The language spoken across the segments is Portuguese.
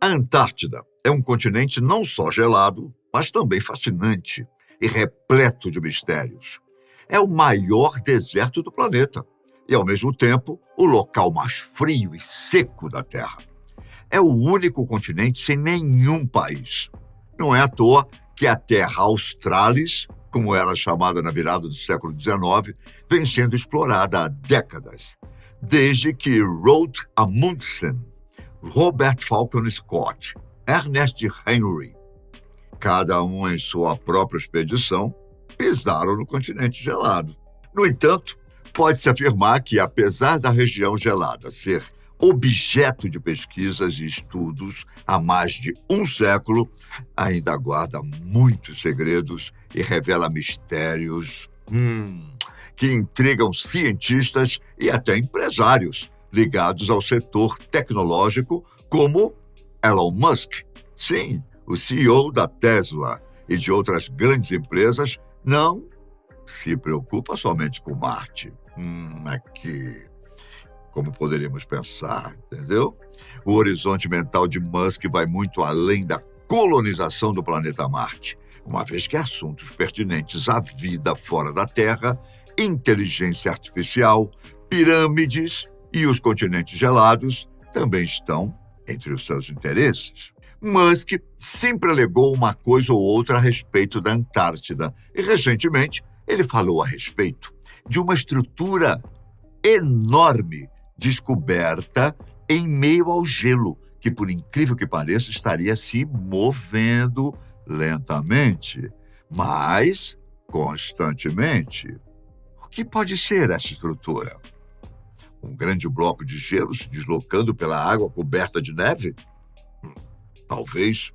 A Antártida é um continente não só gelado, mas também fascinante e repleto de mistérios. É o maior deserto do planeta e, ao mesmo tempo, o local mais frio e seco da Terra. É o único continente sem nenhum país. Não é à toa que a Terra Australis, como era chamada na virada do século XIX, vem sendo explorada há décadas, desde que Roald Amundsen, Robert Falcon Scott, Ernest Henry, cada um em sua própria expedição, pisaram no continente gelado. No entanto, pode-se afirmar que, apesar da região gelada ser objeto de pesquisas e estudos há mais de um século, ainda guarda muitos segredos e revela mistérios que intrigam cientistas e até empresários ligados ao setor tecnológico, como Elon Musk. Sim, o CEO da Tesla e de outras grandes empresas não se preocupa somente com Marte. Aqui, como poderíamos pensar, entendeu? O horizonte mental de Musk vai muito além da colonização do planeta Marte, uma vez que assuntos pertinentes à vida fora da Terra, inteligência artificial, pirâmides e os continentes gelados também estão entre os seus interesses. Musk sempre alegou uma coisa ou outra a respeito da Antártida e, recentemente, ele falou a respeito de uma estrutura enorme descoberta em meio ao gelo, que, por incrível que pareça, estaria se movendo lentamente, mas constantemente. O que pode ser essa estrutura? Um grande bloco de gelo se deslocando pela água coberta de neve? Talvez.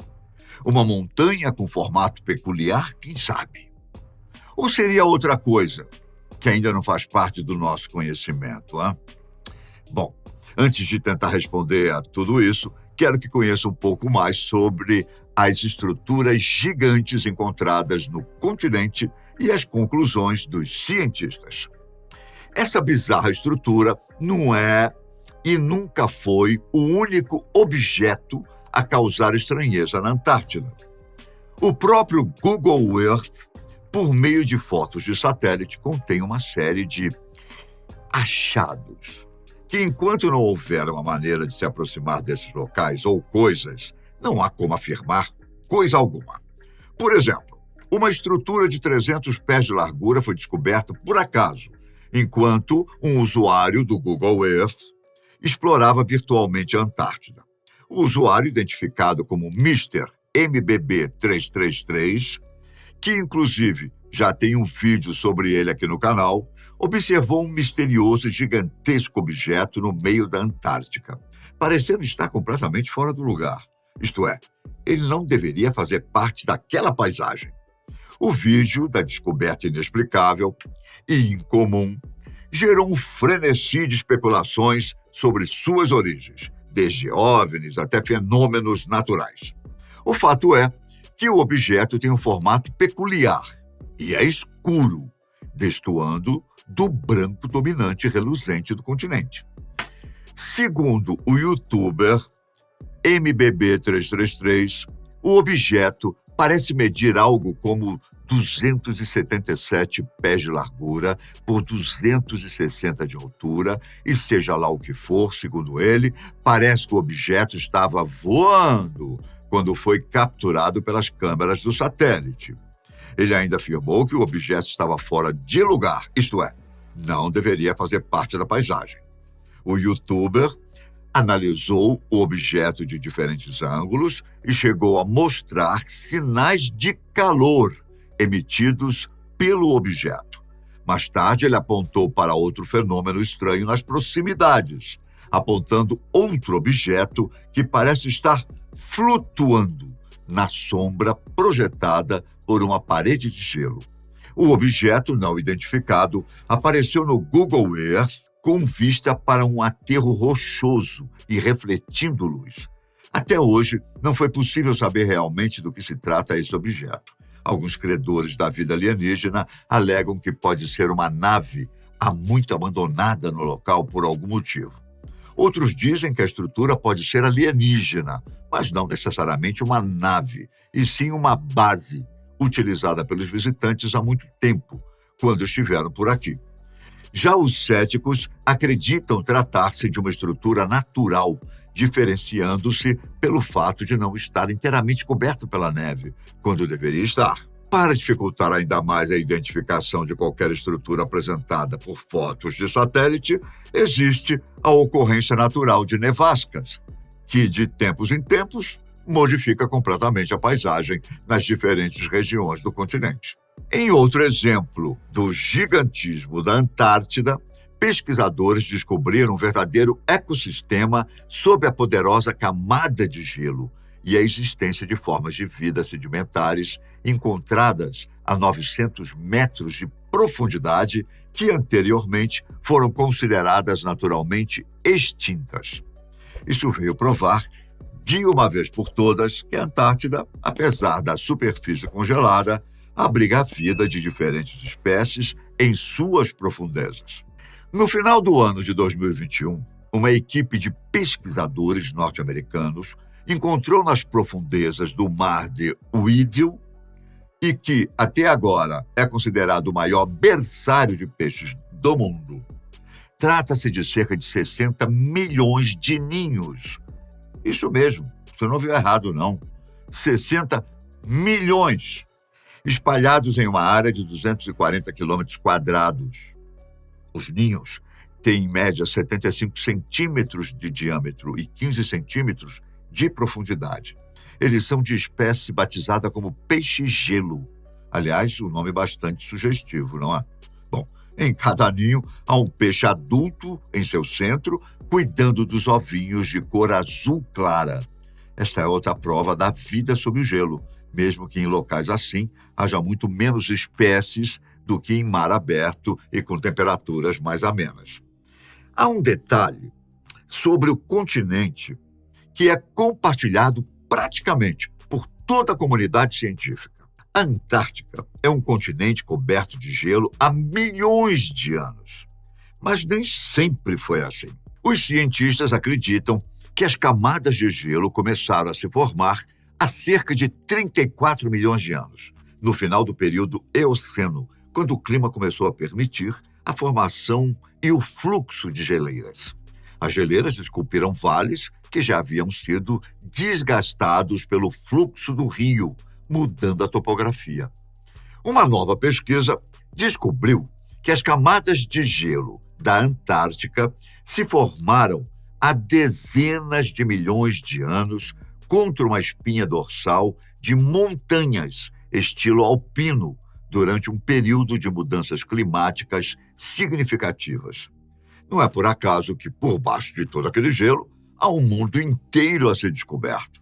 Uma montanha com formato peculiar, quem sabe? Ou seria outra coisa, que ainda não faz parte do nosso conhecimento, hein? Bom, antes de tentar responder a tudo isso, quero que conheça um pouco mais sobre as estruturas gigantes encontradas no continente e as conclusões dos cientistas. Essa bizarra estrutura não é e nunca foi o único objeto a causar estranheza na Antártida. O próprio Google Earth, por meio de fotos de satélite, contém uma série de achados que, enquanto não houver uma maneira de se aproximar desses locais ou coisas, não há como afirmar coisa alguma. Por exemplo, uma estrutura de 300 pés de largura foi descoberta por acaso, enquanto um usuário do Google Earth explorava virtualmente a Antártida. O usuário, identificado como Mr. MBB333, que inclusive já tem um vídeo sobre ele aqui no canal, observou um misterioso e gigantesco objeto no meio da Antártica, parecendo estar completamente fora do lugar. Isto é, ele não deveria fazer parte daquela paisagem. O vídeo da descoberta inexplicável e incomum gerou um frenesi de especulações sobre suas origens, desde OVNIs até fenômenos naturais. O fato é que o objeto tem um formato peculiar e é escuro, destoando do branco dominante e reluzente do continente. Segundo o youtuber MBB333, o objeto parece medir algo como 277 pés de largura por 260 de altura e, seja lá o que for, segundo ele, parece que o objeto estava voando quando foi capturado pelas câmeras do satélite. Ele ainda afirmou que o objeto estava fora de lugar, isto é, não deveria fazer parte da paisagem. O youtuber analisou o objeto de diferentes ângulos e chegou a mostrar sinais de calor emitidos pelo objeto. Mais tarde, ele apontou para outro fenômeno estranho nas proximidades, apontando outro objeto que parece estar flutuando na sombra projetada por uma parede de gelo. O objeto não identificado apareceu no Google Earth com vista para um aterro rochoso e refletindo luz. Até hoje, não foi possível saber realmente do que se trata esse objeto. Alguns credores da vida alienígena alegam que pode ser uma nave há muito abandonada no local por algum motivo. Outros dizem que a estrutura pode ser alienígena, mas não necessariamente uma nave, e sim uma base, utilizada pelos visitantes há muito tempo, quando estiveram por aqui. Já os céticos acreditam tratar-se de uma estrutura natural, diferenciando-se pelo fato de não estar inteiramente coberta pela neve, quando deveria estar. Para dificultar ainda mais a identificação de qualquer estrutura apresentada por fotos de satélite, existe a ocorrência natural de nevascas, que, de tempos em tempos, modifica completamente a paisagem nas diferentes regiões do continente. Em outro exemplo do gigantismo da Antártida, pesquisadores descobriram um verdadeiro ecossistema sob a poderosa camada de gelo e a existência de formas de vida sedimentares encontradas a 900 metros de profundidade que anteriormente foram consideradas naturalmente extintas. Isso veio provar, de uma vez por todas, que a Antártida, apesar da superfície congelada, abriga a vida de diferentes espécies em suas profundezas. No final do ano de 2021, uma equipe de pesquisadores norte-americanos encontrou nas profundezas do mar de Weddell, e que, até agora, é considerado o maior berçário de peixes do mundo. Trata-se de cerca de 60 milhões de ninhos. Isso mesmo, você não viu errado, não. 60 milhões, espalhados em uma área de 240 quilômetros quadrados. Os ninhos têm, em média, 75 centímetros de diâmetro e 15 centímetros de profundidade. Eles são de espécie batizada como peixe-gelo. Aliás, um nome bastante sugestivo, não é? Bom, em cada ninho há um peixe adulto em seu centro, cuidando dos ovinhos de cor azul clara. Esta é outra prova da vida sob o gelo, mesmo que em locais assim haja muito menos espécies do que em mar aberto e com temperaturas mais amenas. Há um detalhe sobre o continente que é compartilhado praticamente por toda a comunidade científica. A Antártica é um continente coberto de gelo há milhões de anos, mas nem sempre foi assim. Os cientistas acreditam que as camadas de gelo começaram a se formar há cerca de 34 milhões de anos, no final do período Eoceno, quando o clima começou a permitir a formação e o fluxo de geleiras. As geleiras esculpiram vales que já haviam sido desgastados pelo fluxo do rio, mudando a topografia. Uma nova pesquisa descobriu que as camadas de gelo da Antártica se formaram há dezenas de milhões de anos contra uma espinha dorsal de montanhas estilo alpino durante um período de mudanças climáticas significativas. Não é por acaso que, por baixo de todo aquele gelo, há um mundo inteiro a ser descoberto.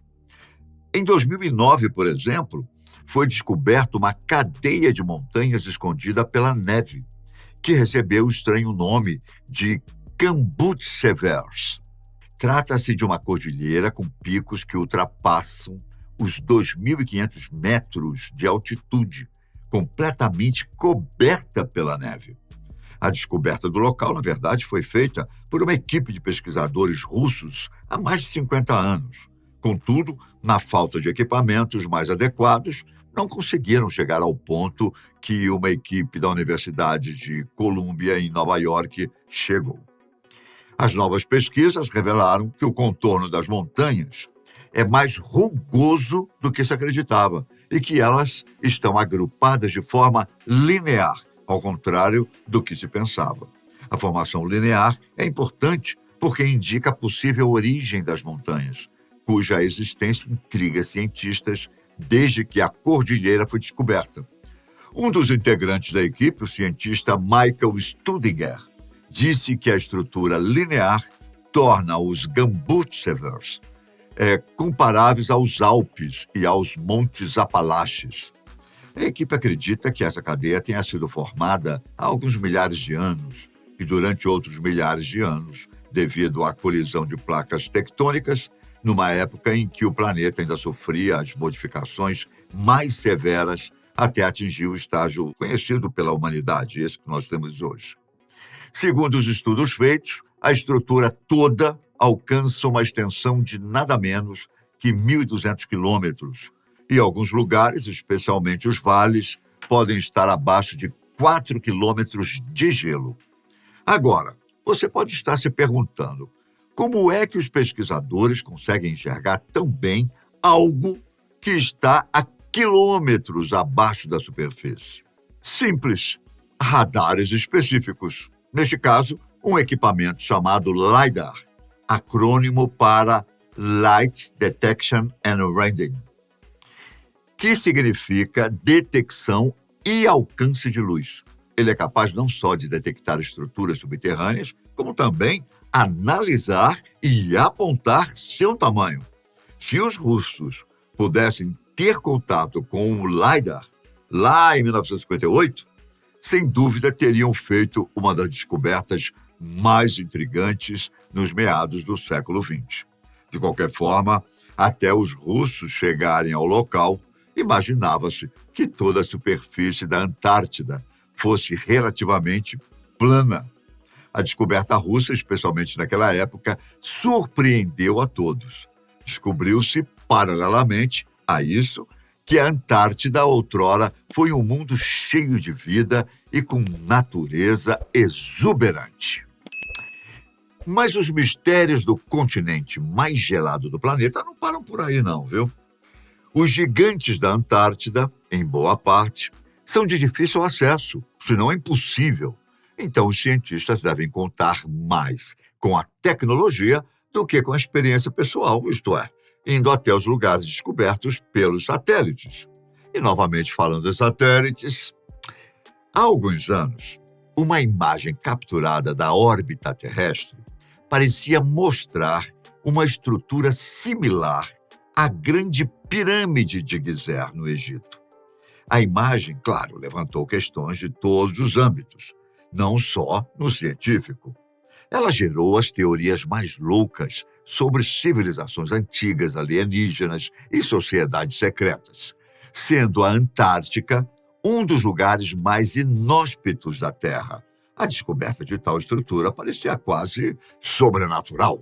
Em 2009, por exemplo, foi descoberta uma cadeia de montanhas escondida pela neve, que recebeu o estranho nome de Kambutsevers. Trata-se de uma cordilheira com picos que ultrapassam os 2.500 metros de altitude, completamente coberta pela neve. A descoberta do local, na verdade, foi feita por uma equipe de pesquisadores russos há mais de 50 anos. Contudo, na falta de equipamentos mais adequados, não conseguiram chegar ao ponto que uma equipe da Universidade de Columbia, em Nova York, chegou. As novas pesquisas revelaram que o contorno das montanhas é mais rugoso do que se acreditava e que elas estão agrupadas de forma linear, ao contrário do que se pensava. A formação linear é importante porque indica a possível origem das montanhas, cuja existência intriga cientistas desde que a cordilheira foi descoberta. Um dos integrantes da equipe, o cientista Michael Studinger, disse que a estrutura linear torna os Kambutsevers comparáveis aos Alpes e aos Montes Apalaches. A equipe acredita que essa cadeia tenha sido formada há alguns milhares de anos e durante outros milhares de anos, devido à colisão de placas tectônicas, numa época em que o planeta ainda sofria as modificações mais severas até atingir o estágio conhecido pela humanidade, esse que nós temos hoje. Segundo os estudos feitos, a estrutura toda alcançam uma extensão de nada menos que 1.200 quilômetros. E alguns lugares, especialmente os vales, podem estar abaixo de 4 quilômetros de gelo. Agora, você pode estar se perguntando, como é que os pesquisadores conseguem enxergar tão bem algo que está a quilômetros abaixo da superfície? Simples, radares específicos. Neste caso, um equipamento chamado LiDAR, acrônimo para Light Detection and Reading, que significa detecção e alcance de luz. Ele é capaz não só de detectar estruturas subterrâneas, como também analisar e apontar seu tamanho. Se os russos pudessem ter contato com o LiDAR lá em 1958, sem dúvida teriam feito uma das descobertas mais intrigantes nos meados do século XX. De qualquer forma, até os russos chegarem ao local, imaginava-se que toda a superfície da Antártida fosse relativamente plana. A descoberta russa, especialmente naquela época, surpreendeu a todos. Descobriu-se, paralelamente a isso, que a Antártida outrora foi um mundo cheio de vida e com natureza exuberante. Mas os mistérios do continente mais gelado do planeta não param por aí não, viu? Os gigantes da Antártida, em boa parte, são de difícil acesso, se não impossível. Então os cientistas devem contar mais com a tecnologia do que com a experiência pessoal, isto é, indo até os lugares descobertos pelos satélites. E, novamente falando de satélites, há alguns anos, uma imagem capturada da órbita terrestre parecia mostrar uma estrutura similar à grande pirâmide de Gizé, no Egito. A imagem, claro, levantou questões de todos os âmbitos, não só no científico. Ela gerou as teorias mais loucas sobre civilizações antigas, alienígenas e sociedades secretas, sendo a Antártica um dos lugares mais inóspitos da Terra. A descoberta de tal estrutura parecia quase sobrenatural.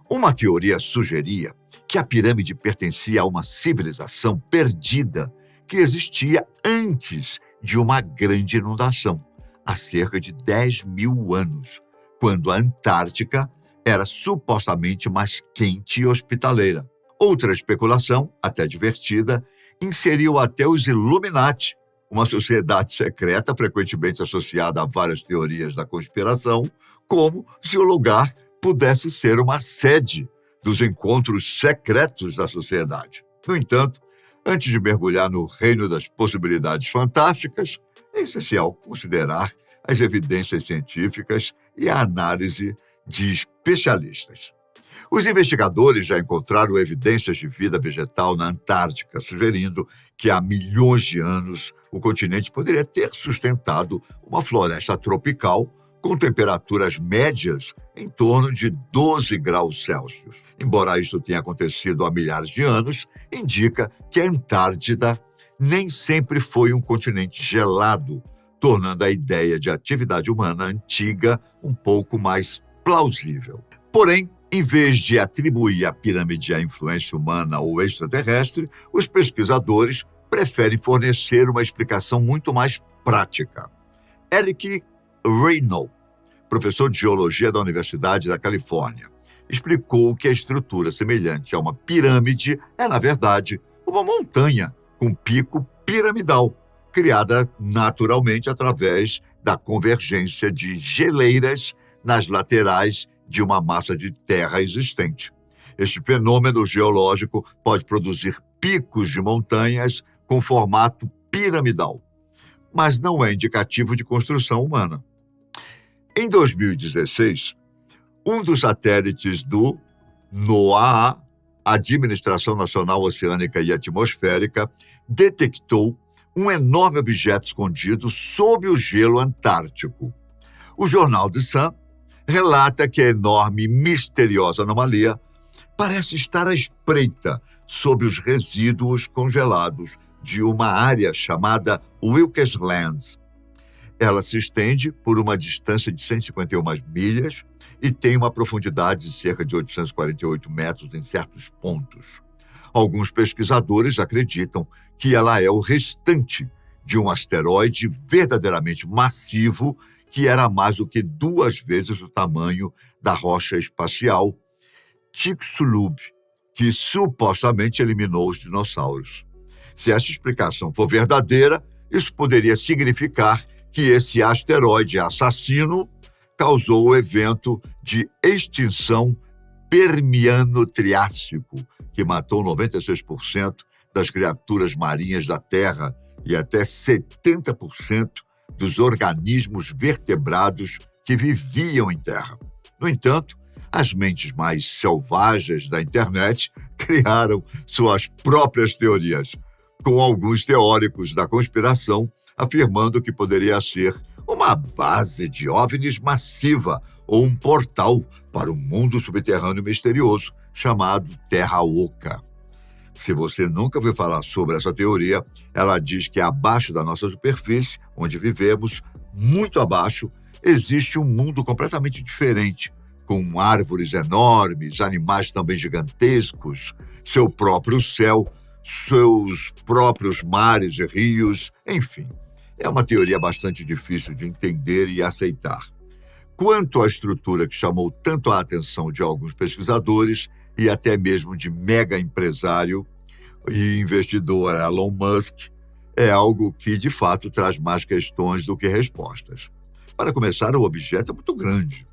Uma teoria sugeria que a pirâmide pertencia a uma civilização perdida que existia antes de uma grande inundação, há cerca de 10.000 anos, quando a Antártica era supostamente mais quente e hospitaleira. Outra especulação, até divertida, inseriu até os Illuminati, uma sociedade secreta frequentemente associada a várias teorias da conspiração, como se o lugar pudesse ser uma sede dos encontros secretos da sociedade. No entanto, antes de mergulhar no reino das possibilidades fantásticas, é essencial considerar as evidências científicas e a análise de especialistas. Os investigadores já encontraram evidências de vida vegetal na Antártica, sugerindo que há milhões de anos o continente poderia ter sustentado uma floresta tropical com temperaturas médias em torno de 12 graus Celsius. Embora isso tenha acontecido há milhares de anos, indica que a Antártida nem sempre foi um continente gelado, tornando a ideia de atividade humana antiga um pouco mais plausível. Porém, em vez de atribuir à pirâmide a influência humana ou extraterrestre, os pesquisadores preferem fornecer uma explicação muito mais prática. Eric Reynolds, professor de geologia da Universidade da Califórnia, explicou que a estrutura semelhante a uma pirâmide é, na verdade, uma montanha com pico piramidal, criada naturalmente através da convergência de geleiras nas laterais de uma massa de terra existente. Este fenômeno geológico pode produzir picos de montanhas com formato piramidal, mas não é indicativo de construção humana. Em 2016, um dos satélites do NOAA, Administração Nacional Oceânica e Atmosférica, detectou um enorme objeto escondido sob o gelo antártico. O jornal The Sun relata que a enorme e misteriosa anomalia parece estar à espreita sob os resíduos congelados de uma área chamada Wilkes Land. Ela se estende por uma distância de 151 milhas e tem uma profundidade de cerca de 848 metros em certos pontos. Alguns pesquisadores acreditam que ela é o restante de um asteroide verdadeiramente massivo que era mais do que 2 vezes o tamanho da rocha espacial Chicxulub, que supostamente eliminou os dinossauros. Se essa explicação for verdadeira, isso poderia significar que esse asteroide assassino causou o evento de extinção Permiano-Triássico, que matou 96% das criaturas marinhas da Terra e até 70% dos organismos vertebrados que viviam em terra. No entanto, as mentes mais selvagens da internet criaram suas próprias teorias, com alguns teóricos da conspiração afirmando que poderia ser uma base de OVNIs massiva ou um portal para um mundo subterrâneo misterioso chamado Terra Oca. Se você nunca ouviu falar sobre essa teoria, ela diz que abaixo da nossa superfície, onde vivemos, muito abaixo, existe um mundo completamente diferente, com árvores enormes, animais também gigantescos, seu próprio céu, seus próprios mares e rios, enfim. É uma teoria bastante difícil de entender e aceitar. Quanto à estrutura que chamou tanto a atenção de alguns pesquisadores e até mesmo de mega empresário e investidor Elon Musk, é algo que, de fato, traz mais questões do que respostas. Para começar, o objeto é muito grande.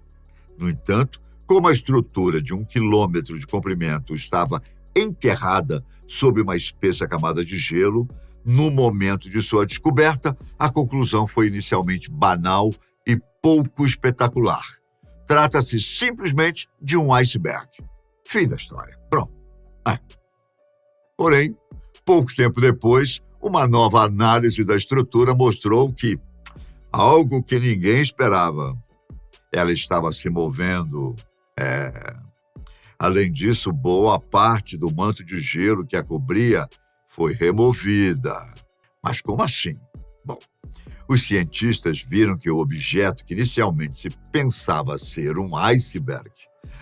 No entanto, como a estrutura de 1 quilômetro de comprimento estava enterrada sob uma espessa camada de gelo, no momento de sua descoberta, a conclusão foi inicialmente banal e pouco espetacular. Trata-se simplesmente de um iceberg. Fim da história. Pronto. Porém, pouco tempo depois, uma nova análise da estrutura mostrou que algo que ninguém esperava. Ela estava se movendo. Além disso, boa parte do manto de gelo que a cobria foi removida. Mas como assim? Bom, os cientistas viram que o objeto que inicialmente se pensava ser um iceberg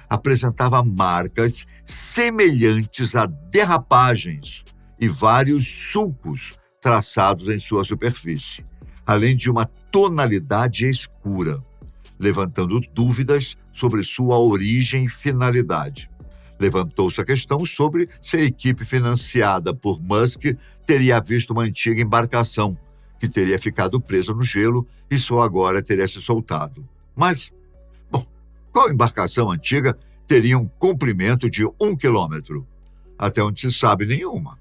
apresentava marcas semelhantes a derrapagens e vários sulcos traçados em sua superfície, além de uma tonalidade escura, levantando dúvidas sobre sua origem e finalidade. Levantou-se a questão sobre se a equipe financiada por Musk teria visto uma antiga embarcação que teria ficado presa no gelo e só agora teria se soltado. Mas, qual embarcação antiga teria um comprimento de 1 quilômetro? Até onde se sabe, nenhuma.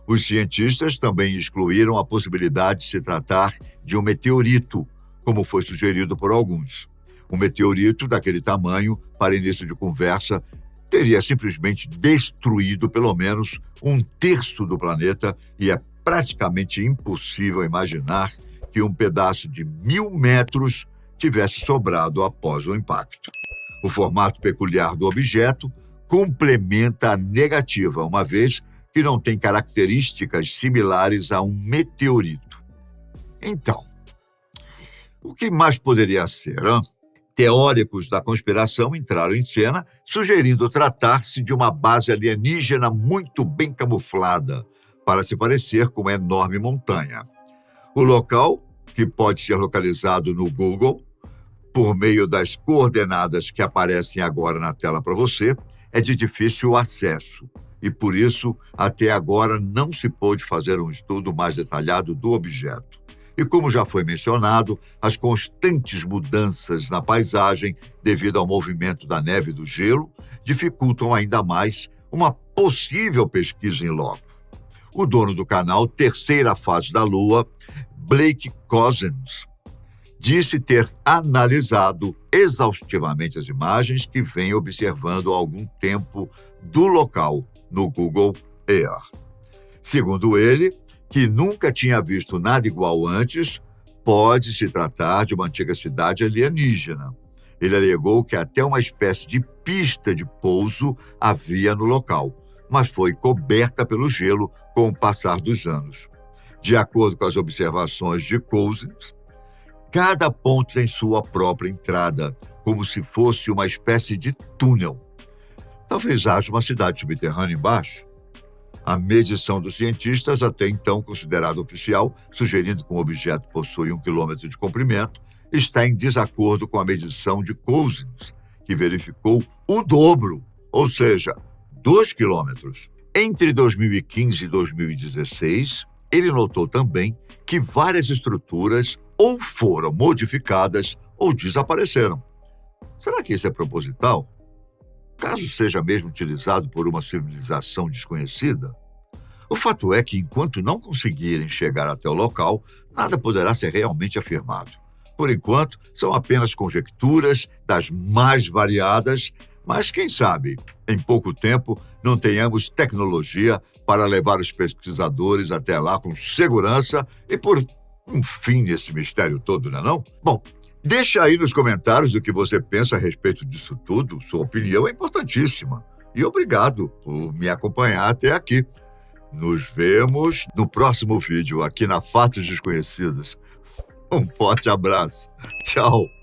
Os cientistas também excluíram a possibilidade de se tratar de um meteorito, como foi sugerido por alguns. Um meteorito daquele tamanho, para início de conversa, teria simplesmente destruído pelo menos 1/3 do planeta e é praticamente impossível imaginar que um pedaço de 1.000 metros tivesse sobrado após o impacto. O formato peculiar do objeto complementa a negativa, uma vez que não tem características similares a um meteorito. Então, o que mais poderia ser, hein? Teóricos da conspiração entraram em cena, sugerindo tratar-se de uma base alienígena muito bem camuflada, para se parecer com uma enorme montanha. O local, que pode ser localizado no Google, por meio das coordenadas que aparecem agora na tela para você, é de difícil acesso. E por isso, até agora, não se pôde fazer um estudo mais detalhado do objeto. E como já foi mencionado, as constantes mudanças na paisagem devido ao movimento da neve e do gelo dificultam ainda mais uma possível pesquisa em loco. O dono do canal Terceira Fase da Lua, Blake Cousins, disse ter analisado exaustivamente as imagens que vem observando há algum tempo do local no Google Earth. Segundo ele, que nunca tinha visto nada igual antes, pode se tratar de uma antiga cidade alienígena. Ele alegou que até uma espécie de pista de pouso havia no local, mas foi coberta pelo gelo com o passar dos anos. De acordo com as observações de Cousins, Cada ponto tem sua própria entrada, como se fosse uma espécie de túnel. Talvez haja uma cidade subterrânea embaixo. A medição dos cientistas, até então considerada oficial, sugerindo que um objeto possui 1 quilômetro de comprimento, está em desacordo com a medição de Cousins, que verificou o dobro, ou seja, 2 quilômetros. Entre 2015 e 2016, ele notou também que várias estruturas ou foram modificadas ou desapareceram. Será que isso é proposital? Caso seja mesmo utilizado por uma civilização desconhecida? O fato é que, enquanto não conseguirem chegar até o local, nada poderá ser realmente afirmado. Por enquanto, são apenas conjecturas das mais variadas, mas quem sabe, em pouco tempo, não tenhamos tecnologia para levar os pesquisadores até lá com segurança e por um fim nesse mistério todo, não é não? Bom, deixa aí nos comentários o que você pensa a respeito disso tudo. Sua opinião é importantíssima. E obrigado por me acompanhar até aqui. Nos vemos no próximo vídeo aqui na Fatos Desconhecidos. Um forte abraço. Tchau.